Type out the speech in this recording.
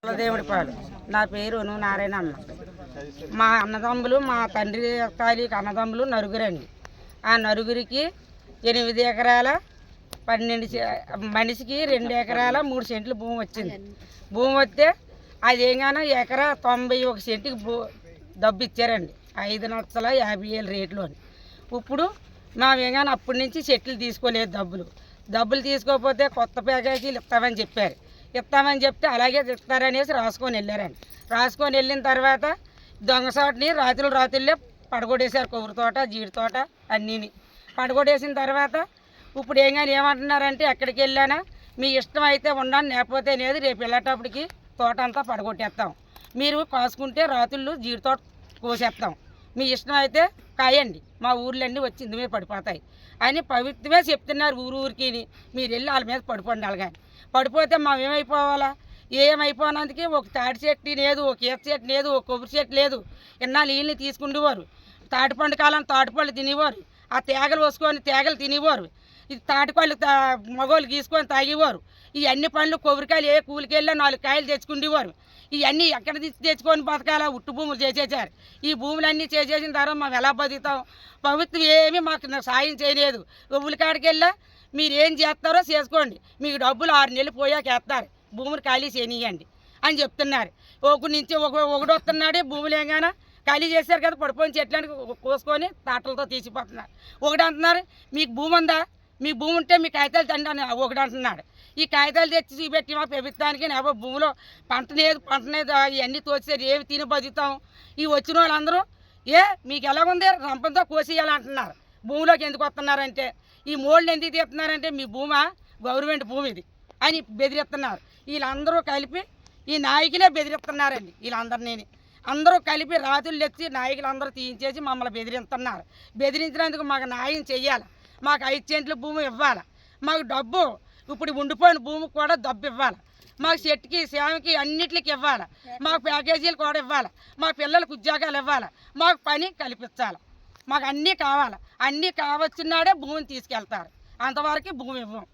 కులదేవుడిపాడు. నా పేరు నారాయణమ్మ. మా అన్నదమ్ములు, మా తండ్రి తాలూకు అన్నదమ్ములు నలుగురండి. ఆ నలుగురికి 8 ఎకరాల 12 మనిషికి 2 ఎకరాల 3 సెంట్లు భూమి వచ్చింది. భూమి వస్తే అదేగానో ఎకరా 91 సెంటుకి డబ్బు ఇచ్చారండి. 5,50,000 రేట్లోని. ఇప్పుడు మేమేగానో అప్పటి నుంచి చెట్లు తీసుకోలేదు. డబ్బులు తీసుకోకపోతే కొత్త ప్యాకేజీలు ఇస్తామని చెప్పారు. ఇస్తామని చెప్తే అలాగే ఇస్తారనేసి రాసుకొని వెళ్ళారండి. రాసుకొని వెళ్ళిన తర్వాత దొంగసాటిని రాత్రులే పడగొట్టేశారు. కొబ్బరి తోట, జీడి తోట అన్నీని పడగొట్టేసిన తర్వాత ఇప్పుడు ఏమంటున్నారంటే ఎక్కడికి వెళ్ళానా మీ ఇష్టం అయితే ఉండండి, లేకపోతే లేదు, రేపు వెళ్ళేటప్పటికి తోట అంతా పడగొట్టేస్తాం, మీరు కాసుకుంటే రాత్రులు జీడి తోట కోసేస్తాం, మీ ఇష్టం అయితే కాయండి, మా ఊర్లన్నీ వచ్చి ఇందుమే పడిపోతాయి అని పవిత్రమే చెప్తున్నారు. ఊరికి మీరు వెళ్ళి వాళ్ళ మీద పడిపోండి. అలాగని పడిపోతే మేము ఏమైపోవాలా? ఏమైపోయినందుకు ఒక తాటి చెట్టు లేదు, ఒక ఈత చెట్టు లేదు, ఒక కొబ్బరి చెట్టు లేదు. ఇన్నాళ్ళు నీళ్ళని తీసుకుండేవారు. తాటిపండు కాలం తాటిపళ్ళు తినేవారు. ఆ తేగలు వసుకొని తేగలు తినేవారు. ఇది తాటిపళ్ళు మగోళ్ళు గీసుకొని తాగేవారు. ఈ అన్ని పండ్లు కొబ్బరికాయలు ఏ కూలికి వెళ్ళా 4 కాయలు తెచ్చుకుండేవారు. ఇవన్నీ ఎక్కడ తెచ్చుకొని బతకాలా? ఉట్టు భూములు చేసేసారు. ఈ భూములన్నీ చేసేసిన తర్వాత మేము ఎలా బతుకుతాం? ప్రభుత్వం ఏమీ మాకు సాయం చేయలేదు. ఉలికాడికి వెళ్ళా మీరు ఏం చేస్తారో చేసుకోండి, మీకు డబ్బులు 6 నెలలు పోయాక వేస్తారు, భూములు ఖాళీ చేయనియండి అని చెప్తున్నారు. ఒకటి నుంచి ఒకడు వస్తున్నాడు. భూములు ఏమైనా ఖాళీ చేశారు కదా, పడిపోయిన చెట్లని కోసుకొని తాటలతో తీసిపోతున్నారు. ఒకటి అంటున్నారు మీకు భూమి ఉందా, మీ భూమి ఉంటే మీ కాగితాలు తండి అని ఒకటి అంటున్నాడు. ఈ కాగితాలు తెచ్చి చూపెట్టి మా ప్రభుత్వానికి నేబో భూమిలో పంట లేదు ఇవన్నీ తోచేసారు, ఏమి తిని బతుకుతాం? ఈ వచ్చిన వాళ్ళందరూ మీకు ఎలాగుంది రంపంతో కోసేయాలంటున్నారు. భూమిలోకి ఎందుకు వస్తున్నారంటే ఈ మోళ్ళు ఎందుకు తీస్తున్నారంటే మీ భూమా గవర్నమెంట్ భూమి ఇది అని బెదిరిస్తున్నారు. వీళ్ళందరూ కలిపి ఈ నాయకులే బెదిరిస్తున్నారండి. వీళ్ళందరినీ అందరూ కలిపి రాత్రులు తెచ్చి నాయకులందరూ తీయించేసి మమ్మల్ని బెదిరిస్తున్నారు. బెదిరించినందుకు మాకు న్యాయం చెయ్యాలి. మాకు 5 సెంట్ల భూమి ఇవ్వాలి. మాకు డబ్బు ఇప్పుడు ఉండిపోయిన భూమికి కూడా డబ్బు ఇవ్వాలి. మాకు చెట్టుకి సేవకి అన్నిటికి ఇవ్వాలి. మాకు ప్యాకేజీలు కూడా ఇవ్వాలి. మా పిల్లలకు ఉద్యోగాలు ఇవ్వాలి. మాకు పని కల్పించాలి. మాకు అన్నీ కావాలి. అన్నీ కావచ్చున్నాడే భూమిని తీసుకెళ్తారు. అంతవరకు భూమి ఇవ్వం.